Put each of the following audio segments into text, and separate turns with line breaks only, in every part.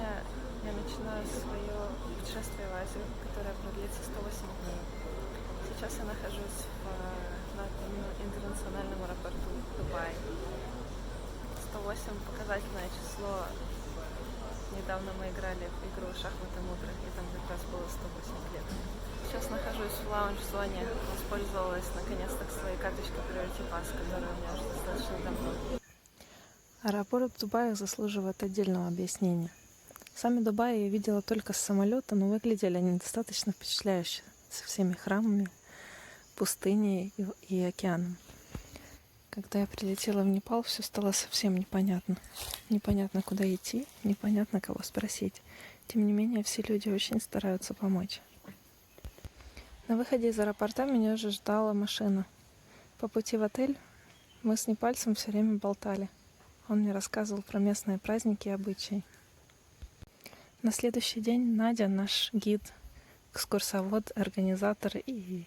Сегодня я начинаю свое путешествие в Азию, которое продлится 108 дней. Сейчас я нахожусь на интернациональном аэропорту Дубай. 108 показательное число. Недавно мы играли в игру «Шахматы мудрых», и там как раз было 108 лет. Сейчас нахожусь в лаунж-зоне, воспользовалась наконец-то своей карточкой Priority Pass, которая у меня уже достаточно давно.
Аэропорт Дубая заслуживает отдельного объяснения. Сами Дубаи я видела только с самолета, но выглядели они достаточно впечатляюще, со всеми храмами, пустыней и океаном. Когда я прилетела в Непал, все стало совсем непонятно. Непонятно, куда идти, непонятно, кого спросить. Тем не менее, все люди очень стараются помочь. На выходе из аэропорта меня уже ждала машина. По пути в отель мы с непальцем все время болтали. Он мне рассказывал про местные праздники и обычаи. На следующий день Надя, наш гид, экскурсовод, организатор и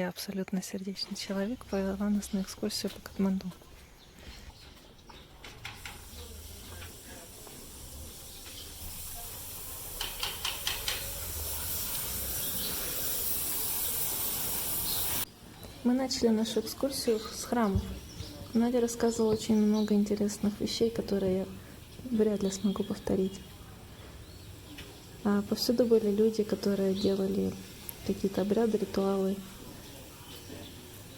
абсолютно сердечный человек, повела нас на экскурсию по Катманду. Мы начали нашу экскурсию с храмов. Надя рассказывала очень много интересных вещей, которые я вряд ли смогу повторить. Повсюду были люди, которые делали какие-то обряды, ритуалы,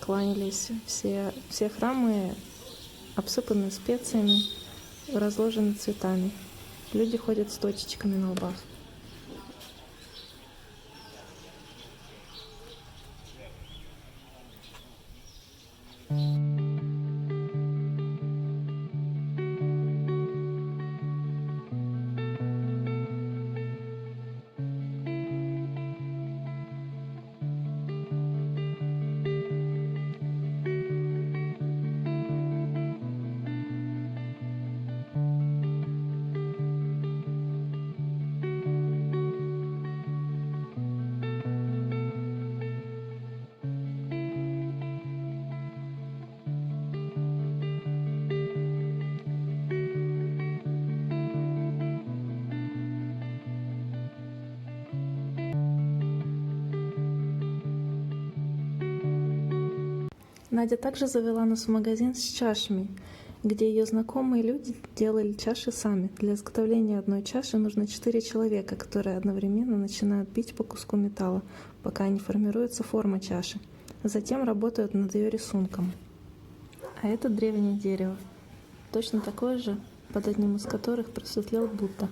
кланялись. Все храмы обсыпаны специями, разложены цветами. Люди ходят с точечками на лбах. Надя также завела нас в магазин с чашами, где ее знакомые люди делали чаши сами. Для изготовления одной чаши нужно 4 человека, которые одновременно начинают бить по куску металла, пока не формируется форма чаши. Затем работают над ее рисунком. А это древнее дерево, точно такое же, под одним из которых просветлел Будда.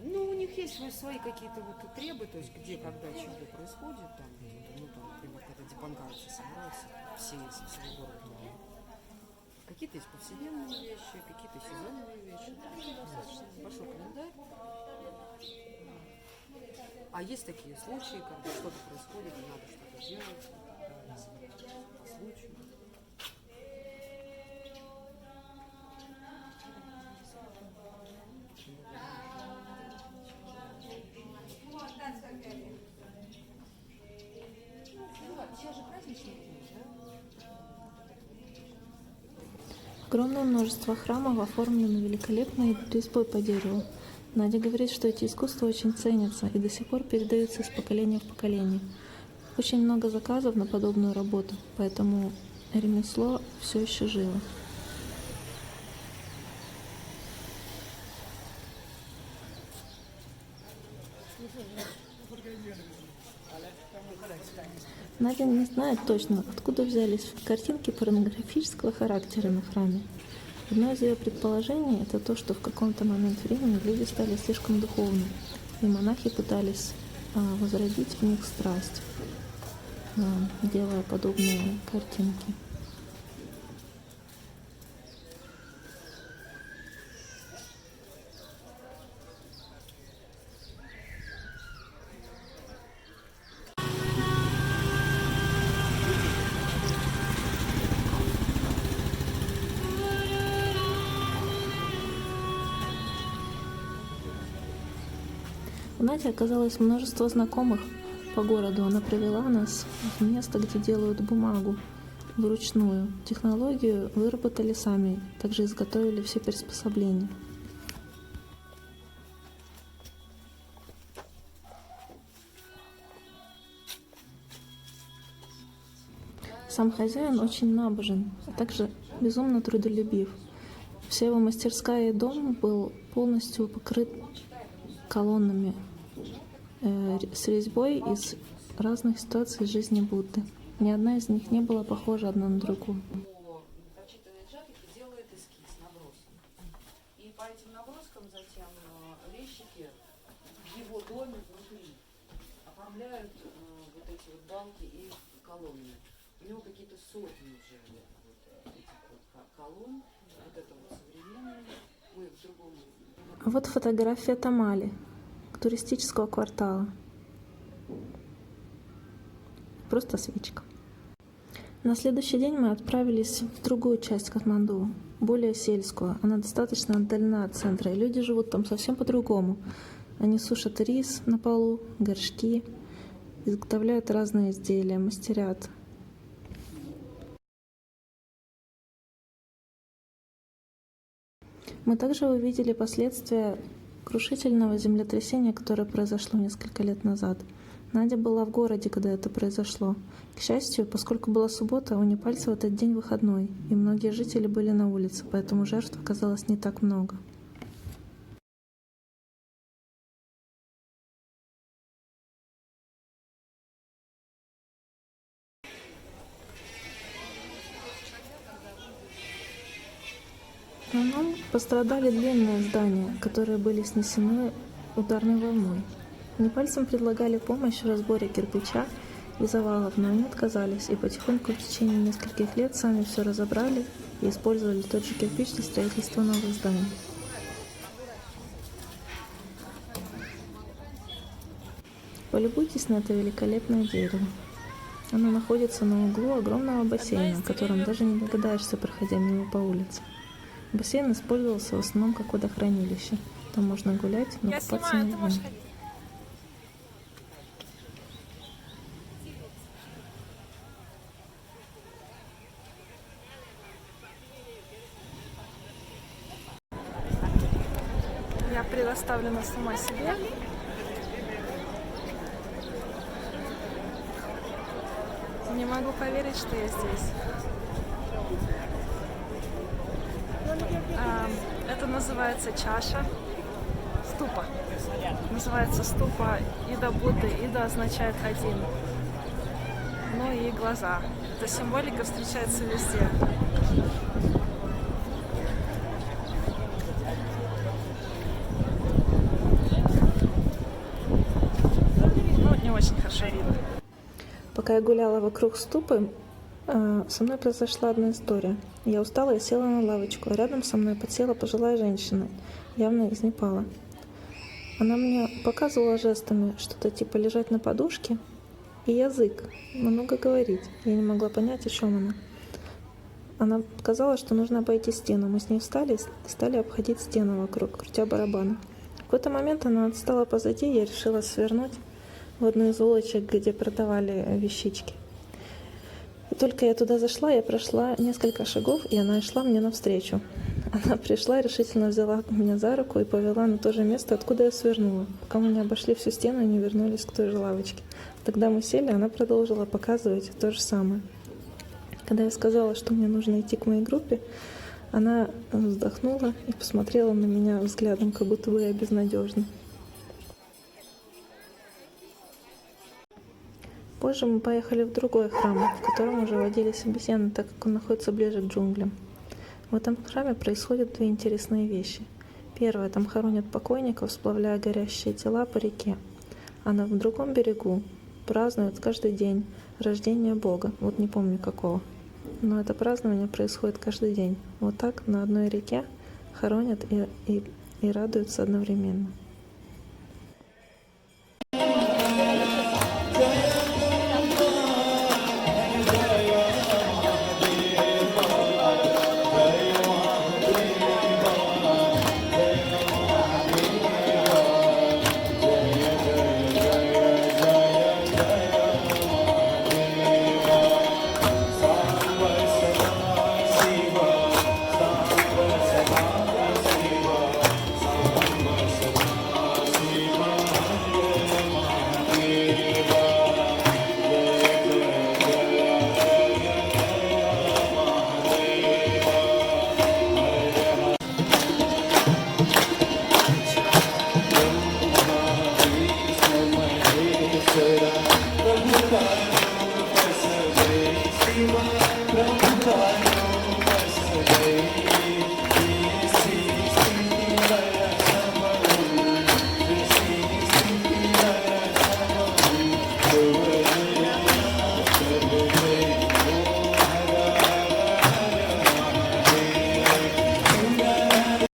Ну, у них есть свои какие-то вот требы, то есть где, когда, чего происходит, там, ну, там, например, когда дипангарцы собираются все из всего города. Какие-то есть повседневные вещи, какие-то сезонные вещи. Достаточно большой календарь. А есть такие случаи, когда что-то происходит, и надо что-то делать по случаю. Сейчас же праздничный день, да?
Огромное множество храмов оформлены великолепной резьбой по дереву. Надя говорит, что эти искусства очень ценятся и до сих пор передаются из поколения в поколение. Очень много заказов на подобную работу, поэтому ремесло все еще живо. Надя не знает точно, откуда взялись картинки порнографического характера на храме. Одно из ее предположений – это то, что в каком-то момент времени люди стали слишком духовны, и монахи пытались возродить в них страсть, делая подобные картинки. У Нади оказалось множество знакомых по городу. Она привела нас в место, где делают бумагу вручную. Технологию выработали сами, также изготовили все приспособления. Сам хозяин очень набожен, а также безумно трудолюбив. Вся его мастерская и дом был полностью покрыт колоннами с резьбой из разных ситуаций жизни Будды. Ни одна из них не была похожа одна на другую.
По прочитанной джапике делает эскиз, наброски. И по этим наброскам затем резчики в его доме внутри оформляют вот эти вот балки и колонны. У него какие-то сотни уже вот этих вот колонн. Вот это вот современное. Ой, в другом.
Вот фотография Тамали, туристического квартала. Просто свечка. На следующий день мы отправились в другую часть Катманду, более сельскую. Она достаточно отдалена от центра, и люди живут там совсем по-другому. Они сушат рис на полу, горшки, изготовляют разные изделия, мастерят. Мы также увидели последствия крушительного землетрясения, которое произошло несколько лет назад. Надя была в городе, когда это произошло. К счастью, поскольку была суббота, у непальцев в этот день выходной, и многие жители были на улице, поэтому жертв оказалось не так много. В основном пострадали длинные здания, которые были снесены ударной волной. Непальцам предлагали помощь в разборе кирпича и завалов, но они отказались и потихоньку в течение нескольких лет сами все разобрали и использовали тот же кирпич для строительства новых зданий. Полюбуйтесь на это великолепное дерево. Оно находится на углу огромного бассейна, о котором даже не догадаешься, проходя мимо по улице. Бассейн использовался в основном как водохранилище. Там можно гулять, но купаться нельзя.
Я предоставлена сама себе. Не могу поверить, что я здесь. Это называется чаша. Ступа. Называется ступа. Ида Будды. Ида означает один. Ну и глаза. Эта символика встречается везде. Ну, не очень хорошо видно.
Пока я гуляла вокруг ступы, со мной произошла одна история. Я устала и села на лавочку, а рядом со мной подсела пожилая женщина, явно из Непала. Она мне показывала жестами что-то типа лежать на подушке и язык, много говорить. Я не могла понять, о чем она. Она сказала, что нужно обойти стену. Мы с ней встали и стали обходить стену вокруг, крутя барабаны. В какой-то момент она отстала позади, и я решила свернуть в одну из улочек, где продавали вещички. И только я туда зашла, я прошла несколько шагов, и она шла мне навстречу. Она пришла, решительно взяла меня за руку и повела на то же место, откуда я свернула, пока мы не обошли всю стену и не вернулись к той же лавочке. Тогда мы сели, она продолжила показывать то же самое. Когда я сказала, что мне нужно идти к моей группе, она вздохнула и посмотрела на меня взглядом, как будто бы я безнадежна. Позже мы поехали в другой храм, в котором уже водились обезьяны, так как он находится ближе к джунглям. В этом храме происходят две интересные вещи. Первое, там хоронят покойников, сплавляя горящие тела по реке. А на другом берегу празднуют каждый день рождение Бога. Вот не помню какого. Но это празднование происходит каждый день. Вот так на одной реке хоронят и радуются одновременно.